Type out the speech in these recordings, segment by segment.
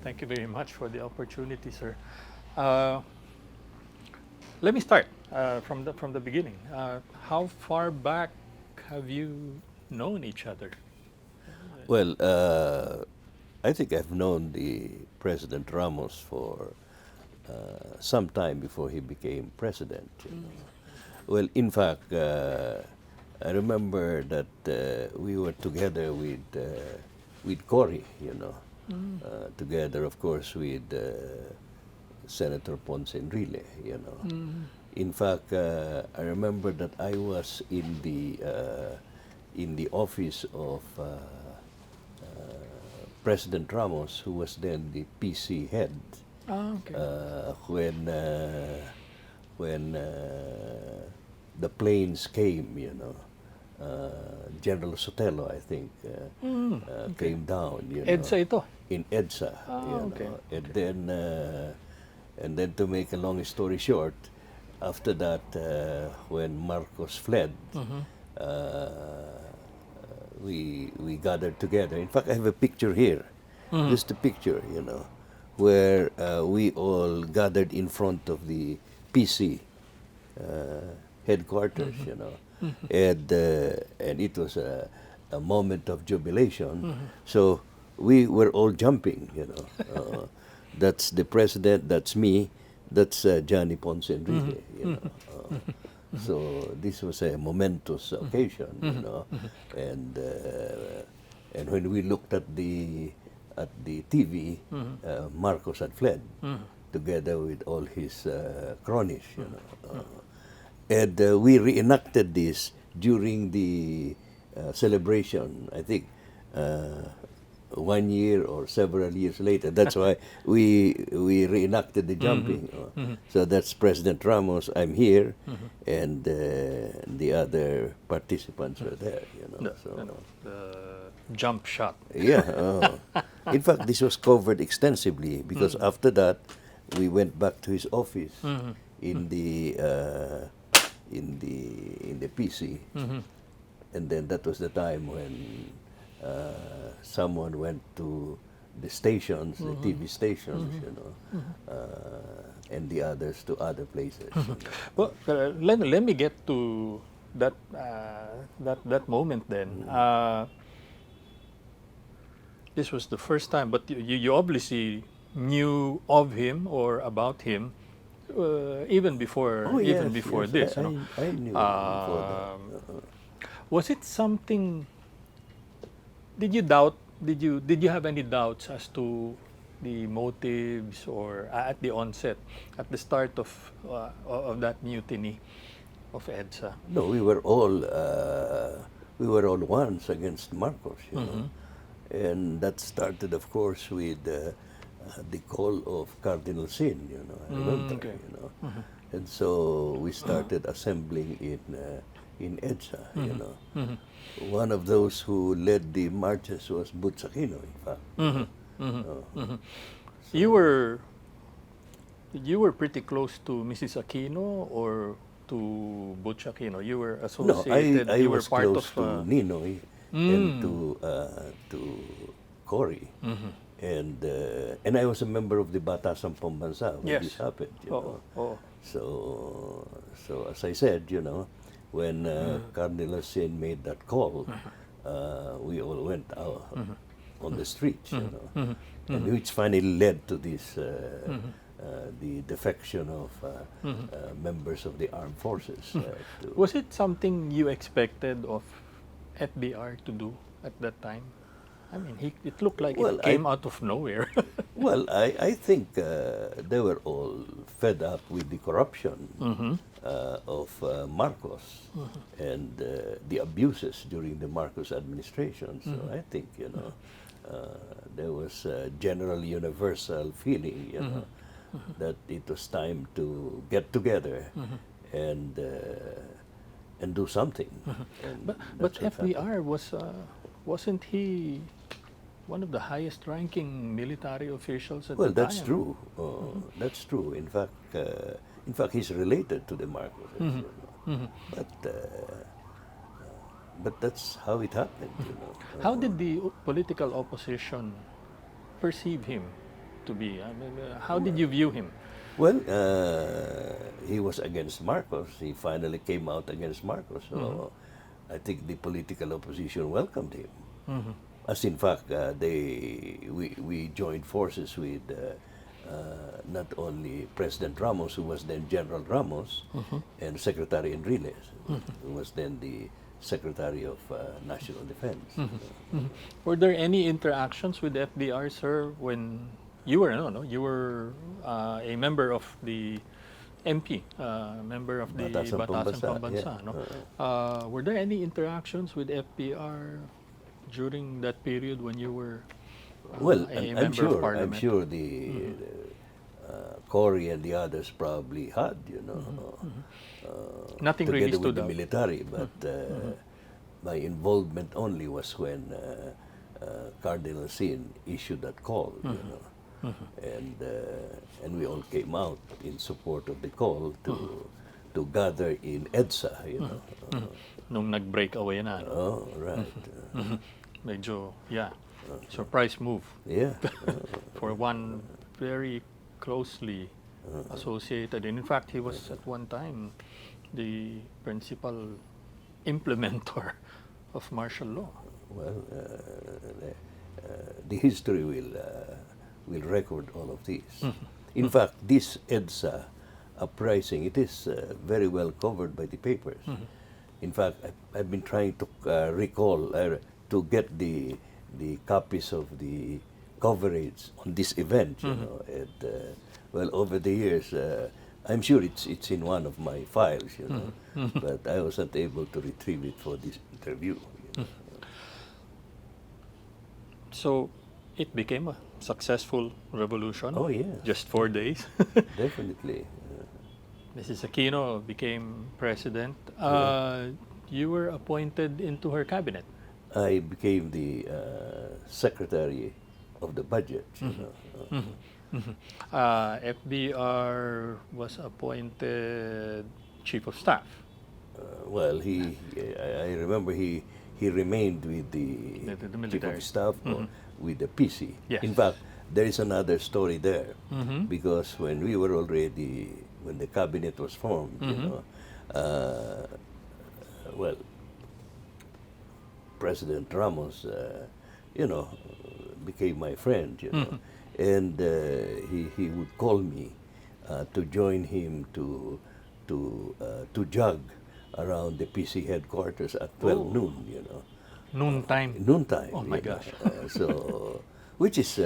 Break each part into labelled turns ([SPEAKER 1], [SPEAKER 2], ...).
[SPEAKER 1] Thank you very much for the opportunity, sir. Uh, Let me start from the beginning. How far back have you known each other?
[SPEAKER 2] Well, I think I've known the President Ramos for some time before he became president. Well, in fact, I remember that we were together with Cory, together, of course, with Senator Ponce Enrile. In fact, I remember that I was in the office of President Ramos, who was then the PC head,
[SPEAKER 1] Okay.
[SPEAKER 2] when the planes came, General Sotelo, I think, came down,
[SPEAKER 1] EDSA ito.
[SPEAKER 2] in EDSA,
[SPEAKER 1] Okay.
[SPEAKER 2] and then to make a long story short, after that, when Marcos fled, we gathered together. In fact, I have a picture here, just a picture, where we all gathered in front of the PC headquarters, and it was a moment of jubilation. So we were all jumping, that's the president, that's me, that's Johnny Ponce Enrique, So this was a momentous occasion, and when we looked at the TV, Marcos had fled together with all his cronies, and we reenacted this during the celebration. I think 1 year or several years later. That's why we reenacted the jumping. So that's President Ramos. I'm here, and the other participants were there.
[SPEAKER 1] The jump shot.
[SPEAKER 2] Yeah. In fact, this was covered extensively because after that, we went back to his office in the PC, and then that was the time when someone went to the stations, the TV stations, and the others to other places.
[SPEAKER 1] Well, let me get to that moment then. This was the first time, but you obviously knew of him or about him even before this.
[SPEAKER 2] I knew before that.
[SPEAKER 1] Was it something? Did you doubt? Did you have any doubts as to the motives or at the onset, at the start of that mutiny of EDSA?
[SPEAKER 2] No, we were all ones against Marcos, and that started, of course, with the call of Cardinal Sin. I remember.
[SPEAKER 1] Okay.
[SPEAKER 2] And so we started assembling in EDSA. One of those who led the marches was Aquino, in fact.
[SPEAKER 1] You were pretty close to Mrs. Aquino or to Aquino? You were
[SPEAKER 2] No,
[SPEAKER 1] associated.
[SPEAKER 2] I
[SPEAKER 1] You were
[SPEAKER 2] was
[SPEAKER 1] part
[SPEAKER 2] close
[SPEAKER 1] of.
[SPEAKER 2] to Ninoy and to Cory, and I was a member of the Batasang Pambansa when
[SPEAKER 1] Yes.
[SPEAKER 2] this happened.
[SPEAKER 1] Oh.
[SPEAKER 2] So as I said, when Cardinal Sin made that call, we all went out on the streets, and which finally led to this, the defection of members of the armed forces.
[SPEAKER 1] Was it something you expected of FVR to do at that time? I mean, it looked like
[SPEAKER 2] Well,
[SPEAKER 1] it came out of nowhere.
[SPEAKER 2] Well, I think they were all fed up with the corruption of Marcos and the abuses during the Marcos administration. So I think, there was a general universal feeling, that it was time to get together and do something. And
[SPEAKER 1] But
[SPEAKER 2] that's what happened.
[SPEAKER 1] FVR wasn't he one of the highest ranking military officials at
[SPEAKER 2] Well,
[SPEAKER 1] the time?
[SPEAKER 2] that's true. That's true. In fact, he's related to the Marcos. But that's how it happened.
[SPEAKER 1] How did the political opposition perceive him to be? I mean, how did you view him?
[SPEAKER 2] Well, he was against Marcos. He finally came out against Marcos. So I think the political opposition welcomed him. As in fact, we joined forces with not only President Ramos, who was then General Ramos, and Secretary Enriles, who was then the Secretary of National Defense.
[SPEAKER 1] Were there any interactions with FVR, sir, when you were you were a member of the MP, member of the
[SPEAKER 2] Batasan
[SPEAKER 1] Batasan
[SPEAKER 2] Pambansa,
[SPEAKER 1] Pambansa,
[SPEAKER 2] yeah.
[SPEAKER 1] no? Were there any interactions with FVR during that period when you were
[SPEAKER 2] Well,
[SPEAKER 1] a
[SPEAKER 2] I'm
[SPEAKER 1] member of
[SPEAKER 2] sure. I'm
[SPEAKER 1] Parliament?
[SPEAKER 2] sure the Cory and the others probably had,
[SPEAKER 1] Nothing
[SPEAKER 2] together
[SPEAKER 1] really
[SPEAKER 2] with
[SPEAKER 1] stood
[SPEAKER 2] the
[SPEAKER 1] out.
[SPEAKER 2] military. But my involvement only was when Cardinal Sin issued that call, and we all came out in support of the call to gather in EDSA,
[SPEAKER 1] Nung nag-break away na, no?
[SPEAKER 2] Oh, right.
[SPEAKER 1] Medyo, yeah, surprise move
[SPEAKER 2] Yeah.
[SPEAKER 1] for one very closely associated. And in fact, he was at one time the principal implementer of martial law.
[SPEAKER 2] Well, the history will record all of this. In fact, this EDSA uprising, it is very well covered by the papers. In fact, I've been trying to recall, to get the copies of the coverage on this event, and well, over the years, I'm sure it's in one of my files, but I wasn't able to retrieve it for this interview.
[SPEAKER 1] So it became a successful revolution.
[SPEAKER 2] Oh, yes.
[SPEAKER 1] Just 4 days.
[SPEAKER 2] Definitely.
[SPEAKER 1] Mrs. Aquino became president. You were appointed into her cabinet.
[SPEAKER 2] I became the secretary of the budget.
[SPEAKER 1] FBR was appointed chief of staff.
[SPEAKER 2] Well, I remember he remained with the
[SPEAKER 1] The
[SPEAKER 2] chief
[SPEAKER 1] military.
[SPEAKER 2] of staff or with the PC.
[SPEAKER 1] Yes.
[SPEAKER 2] In fact, there is another story there, because when we were already, when the cabinet was formed, well, President Ramos, became my friend, and he would call me to join him to jog around the PC headquarters at 12 noon,
[SPEAKER 1] Noontime.
[SPEAKER 2] noontime.
[SPEAKER 1] Oh my gosh.
[SPEAKER 2] So, which is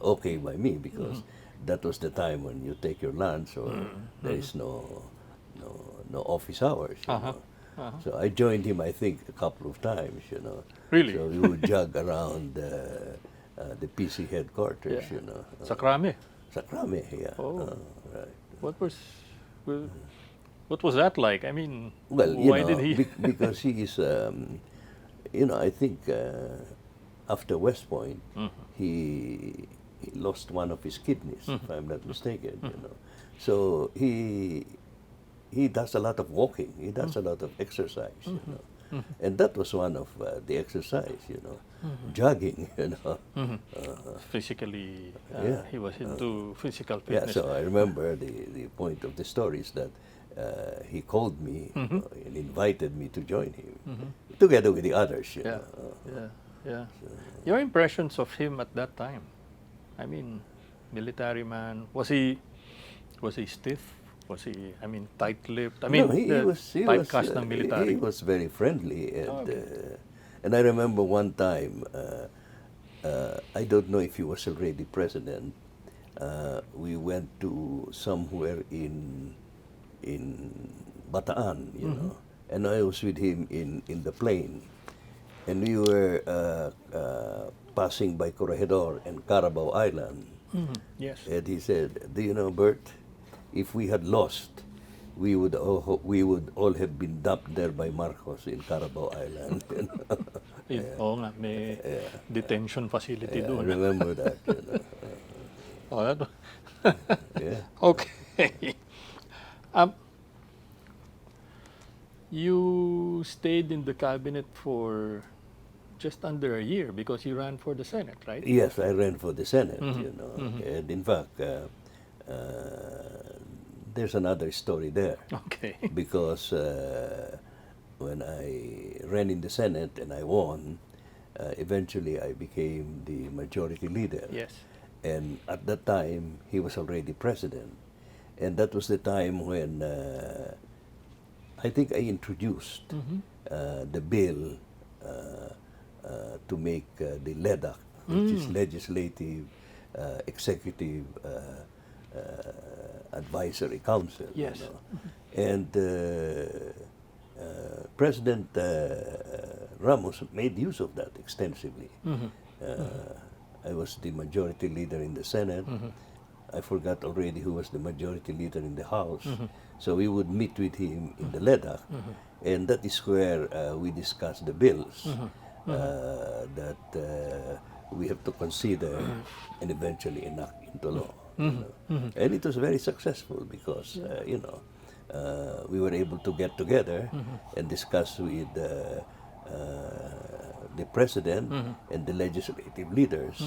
[SPEAKER 2] okay by me, because that was the time when you take your lunch, or there is no office hours. So I joined him, I think, a couple of times.
[SPEAKER 1] Really?
[SPEAKER 2] So we would jog around the PC headquarters.
[SPEAKER 1] Yeah. Sakrame.
[SPEAKER 2] Sakrame, yeah.
[SPEAKER 1] Oh.
[SPEAKER 2] Right.
[SPEAKER 1] What was that like? I mean,
[SPEAKER 2] Well,
[SPEAKER 1] why did he?
[SPEAKER 2] because he is, I think after West Point, he lost one of his kidneys, if I'm not mistaken. So he does a lot of walking. He does a lot of exercise. And that was one of the exercise. Jogging.
[SPEAKER 1] Physically,
[SPEAKER 2] Yeah.
[SPEAKER 1] he was into physical
[SPEAKER 2] Yeah.
[SPEAKER 1] fitness.
[SPEAKER 2] So I remember the point of the story is that he called me and invited me to join him, together with the others.
[SPEAKER 1] Yeah, yeah. Your impressions of him at that time? I mean, military man. Was he stiff? Was he, I mean, tight-lipped? I mean,
[SPEAKER 2] No, he was
[SPEAKER 1] typecast ng military.
[SPEAKER 2] he was very friendly, and I remember one time, I don't know if he was already president. We went to somewhere in Bataan, and I was with him in the plane, and we were passing by Corregidor and Carabao Island.
[SPEAKER 1] Yes.
[SPEAKER 2] And he said, "Do you know, Bert? If we had lost, we would all have been dumped there by Marcos in Carabao Island."
[SPEAKER 1] Oo nga, may detention facility
[SPEAKER 2] Yeah, I
[SPEAKER 1] doon.
[SPEAKER 2] remember that.
[SPEAKER 1] Oh, that,
[SPEAKER 2] Yeah.
[SPEAKER 1] okay. You stayed in the cabinet for just under a year because you ran for the Senate, right?
[SPEAKER 2] Yes, I ran for the Senate, and in fact, there's another story there.
[SPEAKER 1] Okay.
[SPEAKER 2] Because when I ran in the Senate and I won, eventually I became the majority leader.
[SPEAKER 1] Yes.
[SPEAKER 2] And at that time, he was already president. And that was the time when I think I introduced the bill to make the LEDAC, which is Legislative Executive Advisory Council.
[SPEAKER 1] Yes.
[SPEAKER 2] And President Ramos made use of that extensively. I was the majority leader in the Senate. I forgot already who was the majority leader in the House. So we would meet with him in the LEDAC, and that is where we discussed the bills that we have to consider and eventually enact into law. And it was very successful because, we were able to get together and discuss with the president and the legislative leaders,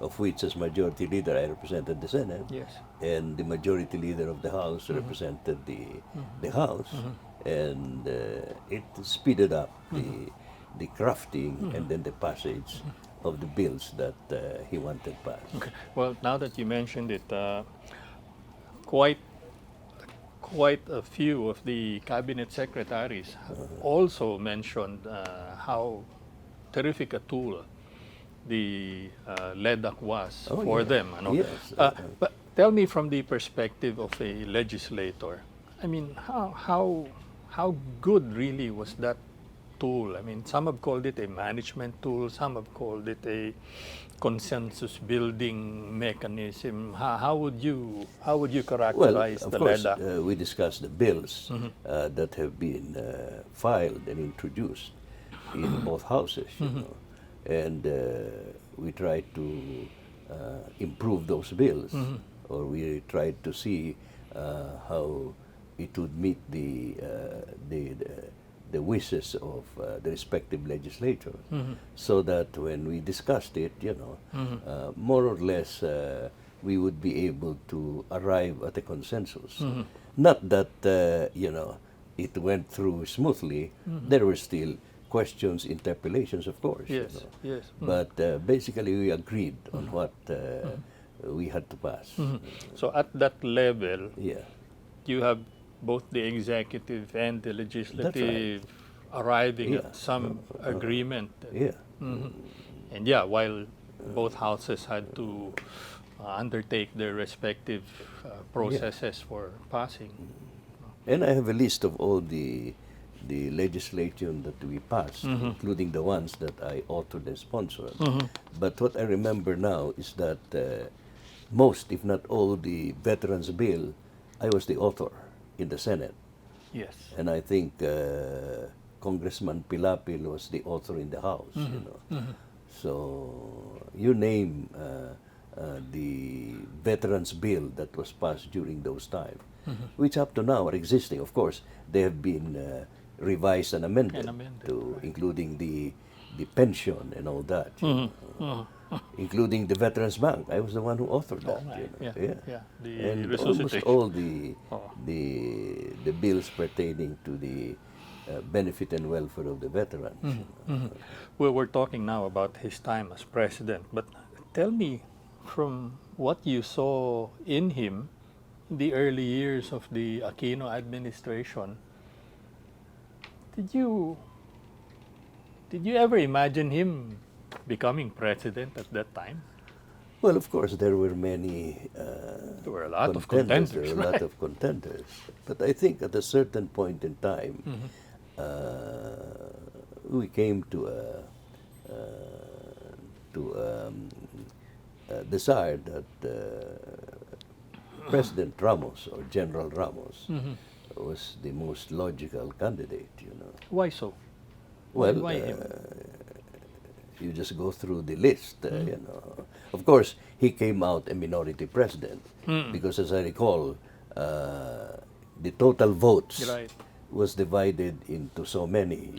[SPEAKER 2] of which as majority leader I represented the Senate,
[SPEAKER 1] Yes.
[SPEAKER 2] and the majority leader of the House represented the House, and it speeded up the crafting and then the passage of the bills that he wanted passed.
[SPEAKER 1] Okay. Well, now that you mentioned it, quite a few of the cabinet secretaries also mentioned how terrific a tool the LEDAC was for them. Ano?
[SPEAKER 2] Yes.
[SPEAKER 1] But tell me, from the perspective of a legislator, I mean, how good really was that tool? I mean, some have called it a management tool, some have called it a consensus building mechanism. How would you characterize
[SPEAKER 2] of
[SPEAKER 1] the
[SPEAKER 2] course,
[SPEAKER 1] LEDAC?
[SPEAKER 2] we discussed the bills that have been filed and introduced in both houses, and we tried to improve those bills, or we tried to see how it would meet the wishes of the respective legislators, so that when we discussed it, more or less we would be able to arrive at a consensus. Not that it went through smoothly. There were still questions, interpellations, of course.
[SPEAKER 1] Yes, yes.
[SPEAKER 2] But basically, we agreed on what we had to pass.
[SPEAKER 1] So at that level,
[SPEAKER 2] Yeah.
[SPEAKER 1] you have both the executive and the legislative arriving
[SPEAKER 2] Yeah.
[SPEAKER 1] at some agreement.
[SPEAKER 2] Yeah.
[SPEAKER 1] And yeah, while both houses had to undertake their respective processes for passing.
[SPEAKER 2] And I have a list of all the legislation that we passed, including the ones that I authored and sponsored. But what I remember now is that most, if not all, the Veterans Bill, I was the author in the Senate.
[SPEAKER 1] Yes.
[SPEAKER 2] And I think Congressman Pilapil was the author in the House. So you name the Veterans Bill that was passed during those times, which up to now are existing. Of course, they have been revised and amended, to including the pension and all that, including the Veterans Bank. I was the one who authored that.
[SPEAKER 1] Yeah. The
[SPEAKER 2] And almost
[SPEAKER 1] resuscitation.
[SPEAKER 2] all the bills pertaining to the benefit and welfare of the veterans.
[SPEAKER 1] Well, we're talking now about his time as president, but tell me, from what you saw in him in the early years of the Aquino administration, did you ever imagine him becoming president at that time?
[SPEAKER 2] Well, of course, there were many
[SPEAKER 1] There were a lot of contenders.
[SPEAKER 2] There were a lot of contenders. But I think at a certain point in time, we came to a desire that President Ramos, or General Ramos, was the most logical candidate.
[SPEAKER 1] Why so?
[SPEAKER 2] Well,
[SPEAKER 1] Why him?
[SPEAKER 2] You just go through the list. Of course, he came out a minority president because, as I recall, the total votes was divided into so many.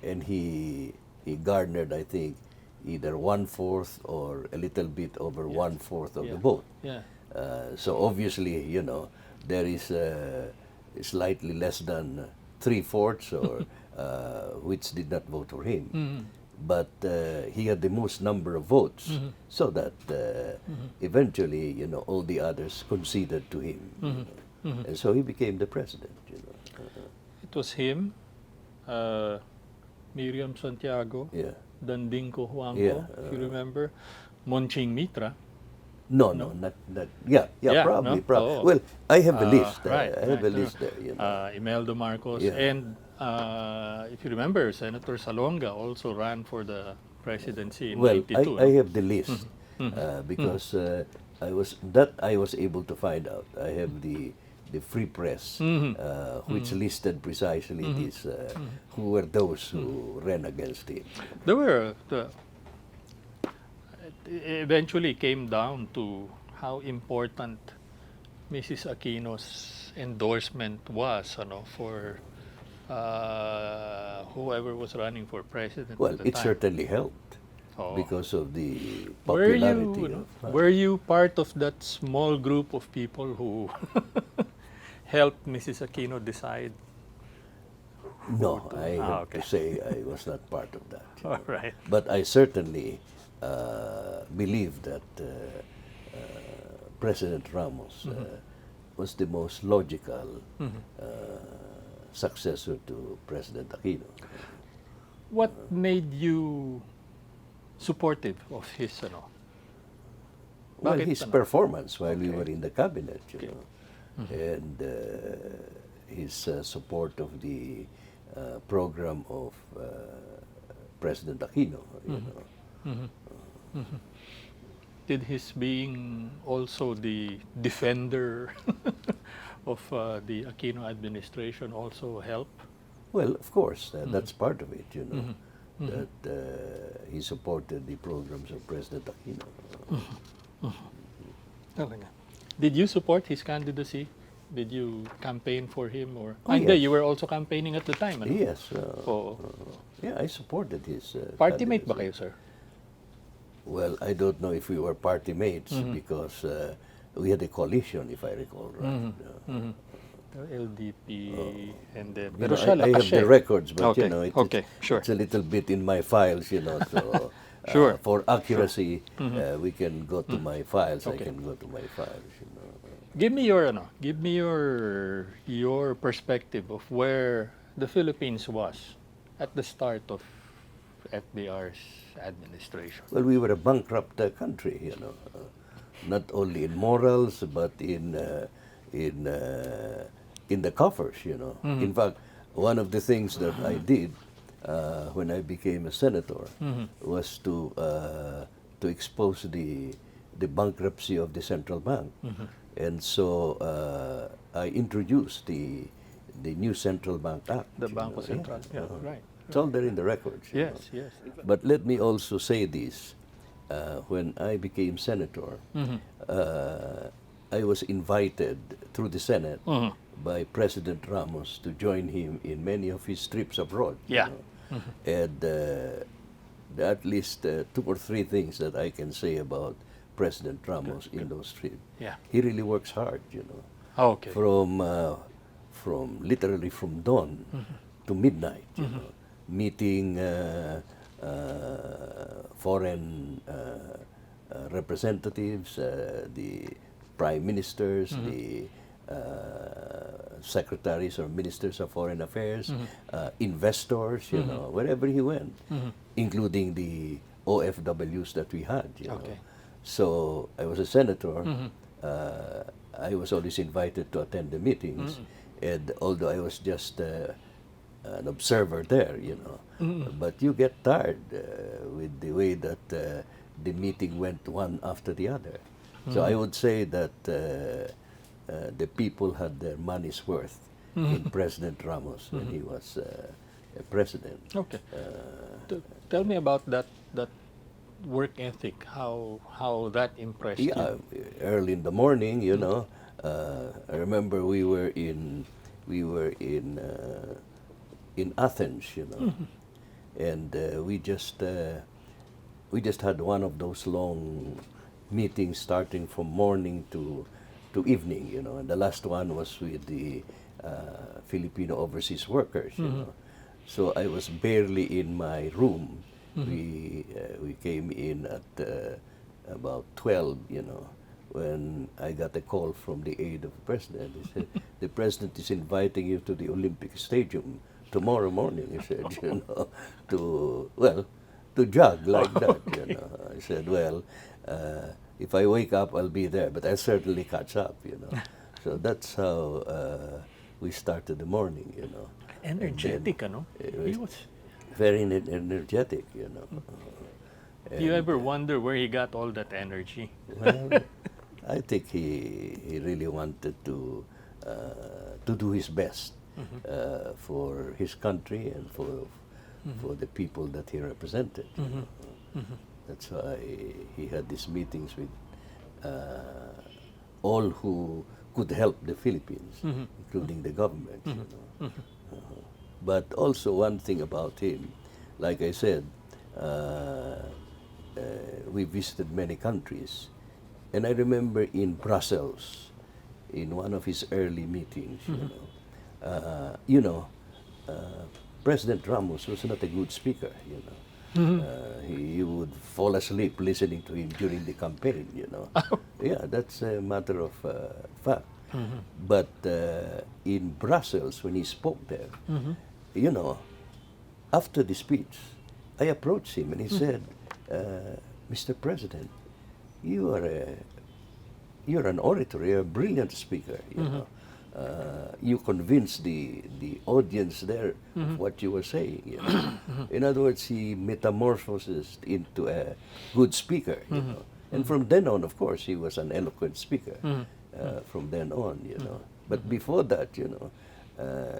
[SPEAKER 2] And he he garnered, I think, either 1/4 or a little bit over 1/4 of
[SPEAKER 1] Yeah.
[SPEAKER 2] the vote.
[SPEAKER 1] Yeah.
[SPEAKER 2] So obviously, there is slightly less than 3/4 or which did not vote for him. But he had the most number of votes, so that eventually, all the others conceded to him. And so he became the president.
[SPEAKER 1] It was him, Miriam Santiago,
[SPEAKER 2] Yeah.
[SPEAKER 1] Dandinko Huangco,
[SPEAKER 2] Yeah,
[SPEAKER 1] if you remember, Monching Mitra.
[SPEAKER 2] No, not. Yeah,
[SPEAKER 1] Yeah,
[SPEAKER 2] probably.
[SPEAKER 1] no?
[SPEAKER 2] Probably.
[SPEAKER 1] Oo.
[SPEAKER 2] Well, I have a list.
[SPEAKER 1] Right,
[SPEAKER 2] I have a
[SPEAKER 1] right,
[SPEAKER 2] list there.
[SPEAKER 1] Imelda Marcos,
[SPEAKER 2] Yeah.
[SPEAKER 1] and if you remember, Senator Salonga also ran for the presidency in
[SPEAKER 2] Well,
[SPEAKER 1] 92.
[SPEAKER 2] I have the list because I was able to find out. I have the free press, which listed precisely this who were those who ran against him.
[SPEAKER 1] There were it eventually came down to how important Mrs. Aquino's endorsement was, for whoever was running for president
[SPEAKER 2] Well,
[SPEAKER 1] at the
[SPEAKER 2] it
[SPEAKER 1] time.
[SPEAKER 2] certainly helped
[SPEAKER 1] Oo.
[SPEAKER 2] because of the
[SPEAKER 1] Were
[SPEAKER 2] popularity.
[SPEAKER 1] were you part of that small group of people who helped Mrs. Aquino decide?
[SPEAKER 2] No, I have
[SPEAKER 1] okay.
[SPEAKER 2] to say I was not part of that.
[SPEAKER 1] All right.
[SPEAKER 2] But I certainly believe that President Ramos was the most logical successor to President Aquino.
[SPEAKER 1] What made you supportive of his,
[SPEAKER 2] Well,
[SPEAKER 1] Bakit,
[SPEAKER 2] his performance while we
[SPEAKER 1] Okay.
[SPEAKER 2] were in the cabinet, and his support of the program of President Aquino,
[SPEAKER 1] Did his being also the defender of the Aquino administration also help?
[SPEAKER 2] Well, of course, that's part of it, that he supported the programs of President Aquino.
[SPEAKER 1] Talaga. Did you support his candidacy? Did you campaign for him or?
[SPEAKER 2] Oh,
[SPEAKER 1] Hindi,
[SPEAKER 2] yes.
[SPEAKER 1] you were also campaigning at the time, ano?
[SPEAKER 2] Yes.
[SPEAKER 1] Oo.
[SPEAKER 2] Yeah, I supported his
[SPEAKER 1] Party mate ba
[SPEAKER 2] candidacy.
[SPEAKER 1] kayo, sir?
[SPEAKER 2] Well, I don't know if we were party mates because we had a coalition, if I recall right.
[SPEAKER 1] LDP and then...
[SPEAKER 2] You
[SPEAKER 1] Pero
[SPEAKER 2] know,
[SPEAKER 1] siya
[SPEAKER 2] I
[SPEAKER 1] lakas
[SPEAKER 2] have
[SPEAKER 1] siya
[SPEAKER 2] the
[SPEAKER 1] eh.
[SPEAKER 2] records, but
[SPEAKER 1] Okay, okay, sure.
[SPEAKER 2] it's a little bit in my files, so
[SPEAKER 1] Sure.
[SPEAKER 2] for accuracy, we can go to my files.
[SPEAKER 1] Okay.
[SPEAKER 2] I can go to my files.
[SPEAKER 1] Give me your perspective of where the Philippines was at the start of FVR's administration.
[SPEAKER 2] Well, we were a bankrupt country, not only in morals but in the coffers, In fact, one of the things that I did when I became a senator was to expose the bankruptcy of the central bank, and so I introduced the new Central Bank Act.
[SPEAKER 1] The Banco Central. Yeah, right.
[SPEAKER 2] It's all there in the records.
[SPEAKER 1] Yes, yes.
[SPEAKER 2] But let me also say this. When I became senator, I was invited through the Senate by President Ramos to join him in many of his trips abroad.
[SPEAKER 1] Yeah.
[SPEAKER 2] And there are at least 2 or 3 things that I can say about President Ramos in those trips.
[SPEAKER 1] Yeah.
[SPEAKER 2] He really works hard,
[SPEAKER 1] Okay.
[SPEAKER 2] From literally from dawn to midnight, meeting foreign representatives, the prime ministers, the secretaries or ministers of foreign affairs, investors, wherever he went, including the OFWs that we had.
[SPEAKER 1] Okay.
[SPEAKER 2] So I was a senator. I was always invited to attend the meetings, and although I was just an observer there, but you get tired with the way that the meeting went one after the other. So I would say that the people had their money's worth in President Ramos when he was a president.
[SPEAKER 1] Okay. Tell me about that work ethic. How that impressed you?
[SPEAKER 2] Yeah, early in the morning, I remember we were in Athens, and we just had one of those long meetings starting from morning to evening, you know. And the last one was with the Filipino overseas workers, you know. So I was barely in my room. We came in at about 12, you know, when I got a call from the aide of the president. He said, "The president is inviting you to the Olympic Stadium tomorrow morning," he said, you know, to jog like that, you know. I said, "Well, if I wake up, I'll be there, but I'll certainly catch up," you know. So that's how we started the morning, you know.
[SPEAKER 1] Energetic, ano? He was.
[SPEAKER 2] Very energetic, you know.
[SPEAKER 1] Do you ever wonder where he got all that energy?
[SPEAKER 2] Well, I think he really wanted to do his best for his country and for the people that he represented. You know. That's why he had these meetings with all who could help the Philippines, including the government. You know. But also one thing about him, like I said, we visited many countries. And I remember in Brussels, in one of his early meetings, you know, President Ramos was not a good speaker, you know. He would fall asleep listening to him during the campaign, you know. Yeah, that's a matter of fact. But in Brussels, when he spoke there, you know, after the speech, I approached him and he said, "Mr. President, you're an orator, you're a brilliant speaker, you know. You convinced the audience there of what you were saying, you know." In other words, he metamorphosed into a good speaker, you know. And from then on, of course, he was an eloquent speaker. From then on, you know. But before that, you know,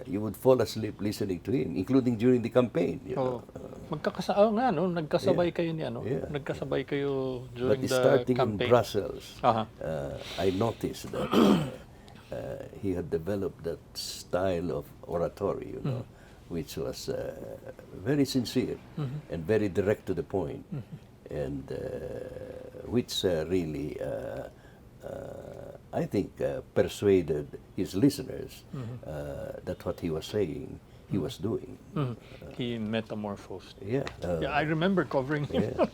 [SPEAKER 2] you would fall asleep listening to him, including during the campain, you know.
[SPEAKER 1] Nagkasabay kayo ni ano?
[SPEAKER 2] Yeah.
[SPEAKER 1] Nagkasabay kayo during
[SPEAKER 2] But
[SPEAKER 1] the
[SPEAKER 2] starting
[SPEAKER 1] campaign.
[SPEAKER 2] in Brussels,
[SPEAKER 1] Uh-huh.
[SPEAKER 2] I noticed that he had developed that style of oratory, you know, which was very sincere and very direct to the point, and which really, I think, persuaded his listeners that what he was saying, he was doing.
[SPEAKER 1] He metamorphosed.
[SPEAKER 2] Yeah.
[SPEAKER 1] Yeah, I remember covering him.
[SPEAKER 2] Yeah.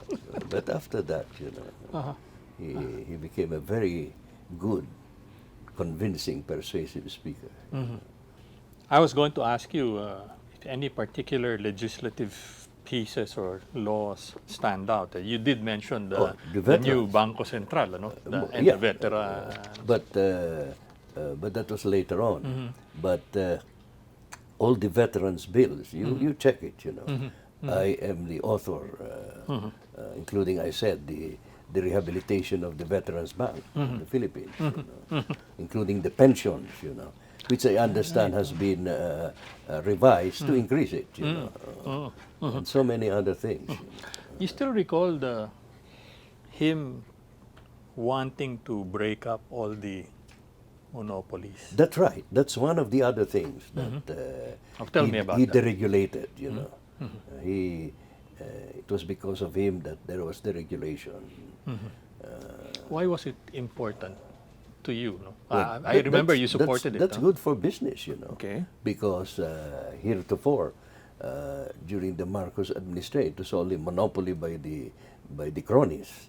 [SPEAKER 2] But after that, you know, he became a very good, convincing, persuasive speaker.
[SPEAKER 1] I was going to ask you if any particular legislative pieces or laws stand out. You did mention the new
[SPEAKER 2] veterans.
[SPEAKER 1] Banco Central, ano? And
[SPEAKER 2] Yeah.
[SPEAKER 1] the veteran.
[SPEAKER 2] But that was later on. But all the veterans' bills, you check it, you know. I am the author, including, I said, the rehabilitation of the Veterans Bank in the Philippines, you know, including the pensions, you know, which I understand has been revised to increase it, you know, and so many other things. You know.
[SPEAKER 1] You still recall him wanting to break up all the monopolies?
[SPEAKER 2] That's right. That's one of the other things that
[SPEAKER 1] Tell me about
[SPEAKER 2] he
[SPEAKER 1] that.
[SPEAKER 2] deregulated, you know. It was because of him that there was deregulation.
[SPEAKER 1] Why was it important to you? No?
[SPEAKER 2] Well,
[SPEAKER 1] I remember you supported it.
[SPEAKER 2] That's good for business, you know.
[SPEAKER 1] Okay.
[SPEAKER 2] Because heretofore, during the Marcos administration, it was only monopoly by the cronies.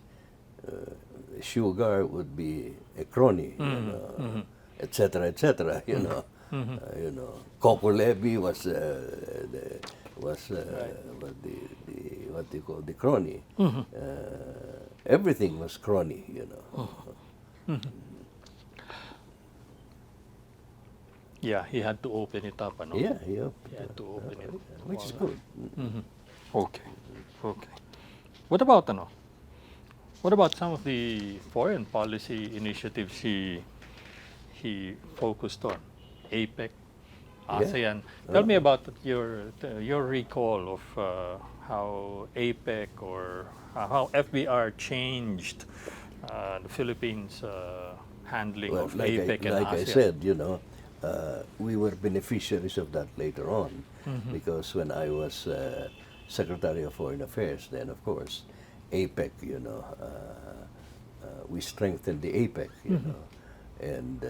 [SPEAKER 2] Sugar would be a crony, you know, etc., etc. You know, you know, Coco levy was what they call the crony. Everything was crony, you know.
[SPEAKER 1] Yeah, he had to open it up, ano?
[SPEAKER 2] Yeah,
[SPEAKER 1] He had to open it.
[SPEAKER 2] which is good.
[SPEAKER 1] Okay. Okay. What about ano? What about some of the foreign policy initiatives he focused on? APEC, ASEAN. Tell me about your recall of how APEC or how FVR changed the Philippines' handling
[SPEAKER 2] Well,
[SPEAKER 1] of APEC and
[SPEAKER 2] like
[SPEAKER 1] ASEAN.
[SPEAKER 2] I said, you know, we were beneficiaries of that later on, because when I was Secretary of Foreign Affairs, then of course, APEC, we strengthened the APEC, and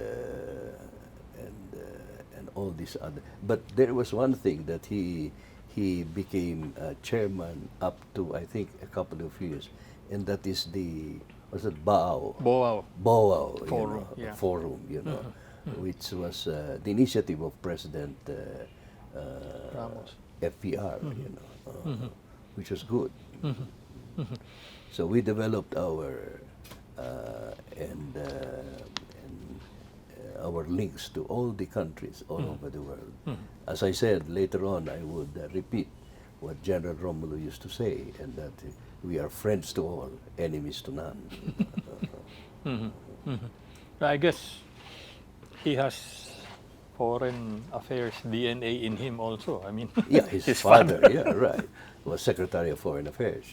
[SPEAKER 2] all these other. But there was one thing that he became chairman up to, I think, a couple of years, and that is the, was it Bao?
[SPEAKER 1] Boao
[SPEAKER 2] Forum,
[SPEAKER 1] Forum,
[SPEAKER 2] which was the initiative of President
[SPEAKER 1] Ramos.
[SPEAKER 2] FVR, which was good. So we developed our our links to all the countries all over the world. As I said, later on I would repeat what General Romulo used to say, and that we are friends to all, enemies to none.
[SPEAKER 1] I guess he has foreign affairs DNA in him also. I mean,
[SPEAKER 2] Yeah, his father, yeah, right, was Secretary of Foreign Affairs.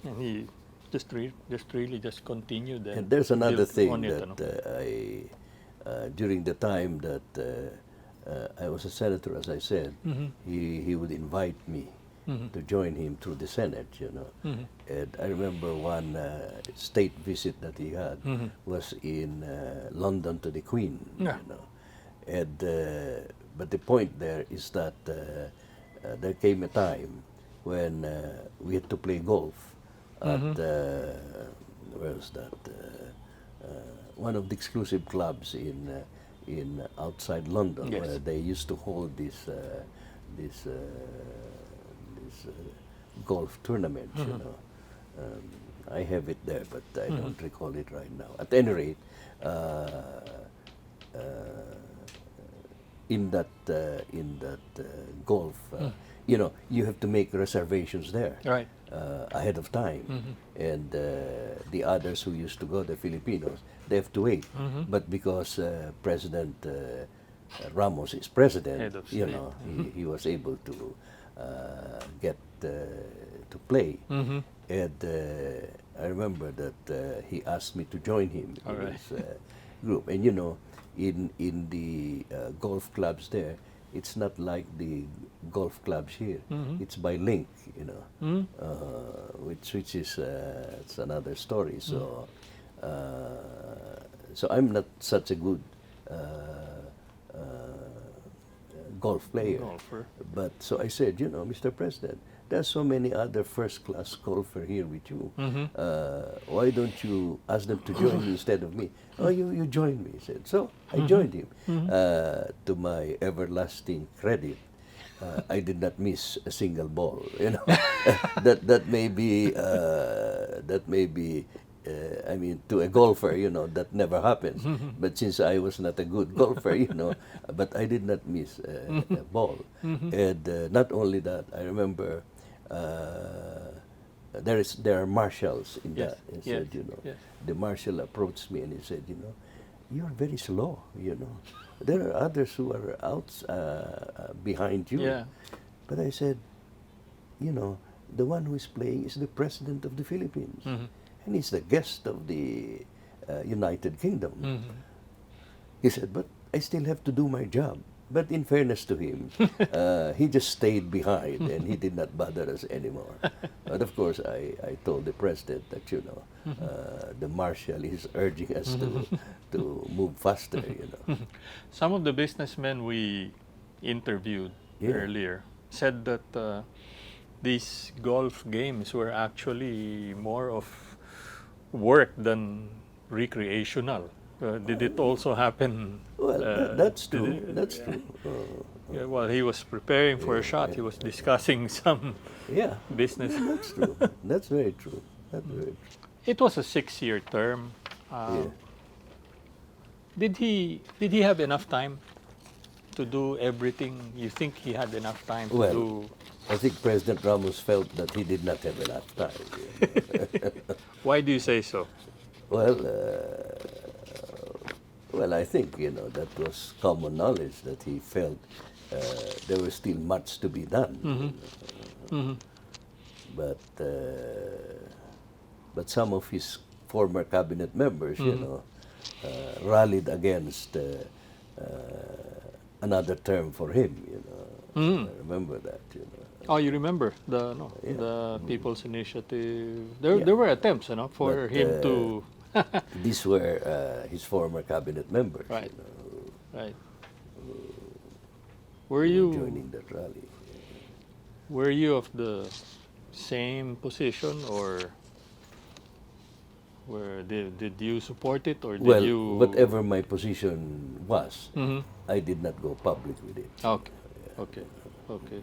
[SPEAKER 1] And he just really continued.
[SPEAKER 2] And there's another
[SPEAKER 1] built
[SPEAKER 2] thing
[SPEAKER 1] on it,
[SPEAKER 2] that during the time that I was a senator, as I said, he would invite me to join him through the Senate, And I remember one state visit that he had was in London to the Queen, And but the point there is that there came a time when we had to play golf at where was that? One of the exclusive clubs in outside London,
[SPEAKER 1] Yes.
[SPEAKER 2] where they used to hold this golf tournament. I have it there, but I don't recall it right now. At any rate, in that golf, you have to make reservations there.
[SPEAKER 1] Right.
[SPEAKER 2] Ahead of time, and the others who used to go, the Filipinos, they have to wait. But because President Ramos is president,
[SPEAKER 1] Head of state.
[SPEAKER 2] he was able to get to play. And I remember that he asked me to join him in his group. And in the golf clubs there, it's not like the golf clubs here. It's by link, which is it's another story. So, so I'm not such a good golf player.
[SPEAKER 1] Golfer.
[SPEAKER 2] But so I said, Mr. President, there's so many other first-class golfer here with you. Why don't you ask them to join you instead of me? Oh, you join me, he said. So I joined him. To my everlasting credit, I did not miss a single ball. That may be. I mean, to a golfer, that never happens. But since I was not a good golfer, but I did not miss a ball. And not only that, I remember there are marshals in that. And said, the marshal approached me and he said, you're very slow. There are others who are out behind you.
[SPEAKER 1] Yeah.
[SPEAKER 2] But I said, the one who is playing is the President of the Philippines. And he's the guest of the United Kingdom. He said, but I still have to do my job. But in fairness to him, he just stayed behind and he did not bother us anymore. But of course, I told the president that, the marshal is urging us to move faster,
[SPEAKER 1] Some of the businessmen we interviewed earlier said that these golf games were actually more of work than recreational. Did it also happen?
[SPEAKER 2] Well, that's true. That's true.
[SPEAKER 1] Yeah, while he was preparing for a shot, he was discussing some business.
[SPEAKER 2] That's true. That's very true. That's very true.
[SPEAKER 1] It was a 6-year term. Did he have enough time to do everything? You think he had enough time to do?
[SPEAKER 2] I think President Ramos felt that he did not have enough time.
[SPEAKER 1] Why do you say so?
[SPEAKER 2] Well, I think that was common knowledge that he felt there was still much to be done. But some of his former cabinet members, rallied against another term for him.
[SPEAKER 1] Mm.
[SPEAKER 2] I remember that, you know.
[SPEAKER 1] Oh, you remember the
[SPEAKER 2] Yeah.
[SPEAKER 1] the People's Initiative? There
[SPEAKER 2] Yeah.
[SPEAKER 1] there were attempts, for
[SPEAKER 2] But,
[SPEAKER 1] him to.
[SPEAKER 2] These were his former cabinet members,
[SPEAKER 1] Right.
[SPEAKER 2] you know,
[SPEAKER 1] Right. Were
[SPEAKER 2] who were
[SPEAKER 1] you
[SPEAKER 2] joining that rally.
[SPEAKER 1] were you of the same position, or did you support it, or did
[SPEAKER 2] Well,
[SPEAKER 1] you?
[SPEAKER 2] whatever my position was,
[SPEAKER 1] Mhm.
[SPEAKER 2] I did not go public with it.
[SPEAKER 1] Okay. Okay. Okay.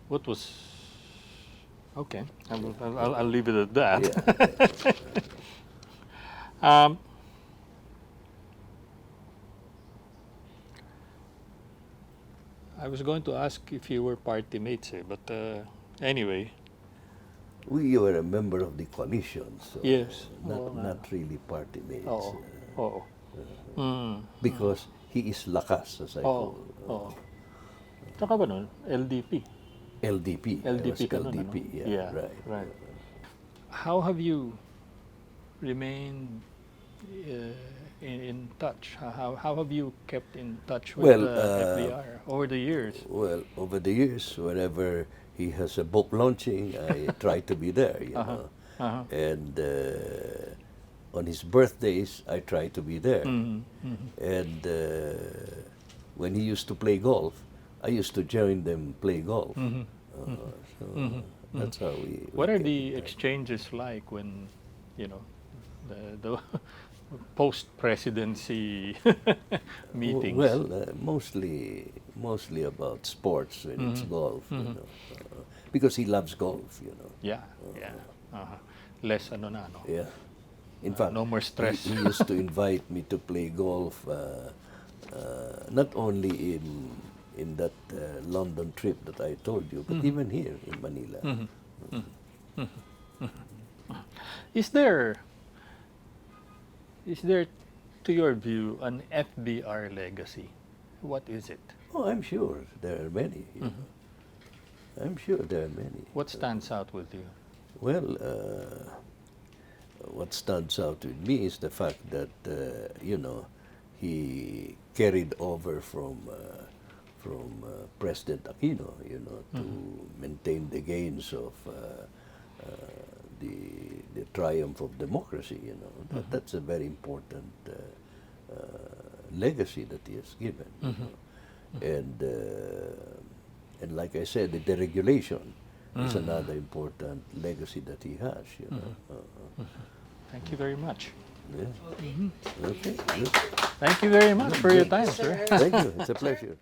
[SPEAKER 1] What was? Okay. I'll leave it at that.
[SPEAKER 2] Yeah.
[SPEAKER 1] Um, I was going to ask if you were party mates, but anyway,
[SPEAKER 2] We were a member of the coalition, so
[SPEAKER 1] Yes.
[SPEAKER 2] not,
[SPEAKER 1] Oo nga.
[SPEAKER 2] not really party mates.
[SPEAKER 1] oo, oo. Mm.
[SPEAKER 2] Because he is lakas, as I
[SPEAKER 1] Oo,
[SPEAKER 2] call.
[SPEAKER 1] oo. Tsaka ba nun? LDP.
[SPEAKER 2] LDP. I was
[SPEAKER 1] LDP ka nun,
[SPEAKER 2] LDP, yeah, right.
[SPEAKER 1] How have you remained in touch? How have you kept in touch with
[SPEAKER 2] Well,
[SPEAKER 1] FVR over the years?
[SPEAKER 2] Well, over the years, whenever he has a book launching, I try to be there, you know.
[SPEAKER 1] Uh-huh.
[SPEAKER 2] And on his birthdays, I try to be there. And when he used to play golf, I used to join them play golf. So that's how we.
[SPEAKER 1] What are
[SPEAKER 2] kept
[SPEAKER 1] the
[SPEAKER 2] in touch.
[SPEAKER 1] exchanges like when, the post-presidency meetings?
[SPEAKER 2] Well, mostly about sports when it's golf, you know. Because he loves golf, you know.
[SPEAKER 1] Yeah, yeah. Uh-huh. Less
[SPEAKER 2] Yeah. In fact,
[SPEAKER 1] no more stress.
[SPEAKER 2] He used to invite me to play golf, not only in that London trip that I told you, but even here in Manila.
[SPEAKER 1] Is there, to your view, an FBR legacy? What is it?
[SPEAKER 2] Oh, I'm sure there are many. You know. I'm sure there are many.
[SPEAKER 1] What stands out with you?
[SPEAKER 2] Well, what stands out with me is the fact that he carried over from President Aquino, to maintain the gains of the triumph of democracy. That's a very important legacy that he has given. You know. And like I said, the deregulation is another important legacy that he has.
[SPEAKER 1] Thank you very much.
[SPEAKER 2] Yeah. Okay. Good.
[SPEAKER 1] Thank you very much for your time, sir.
[SPEAKER 2] Thank you. It's a pleasure.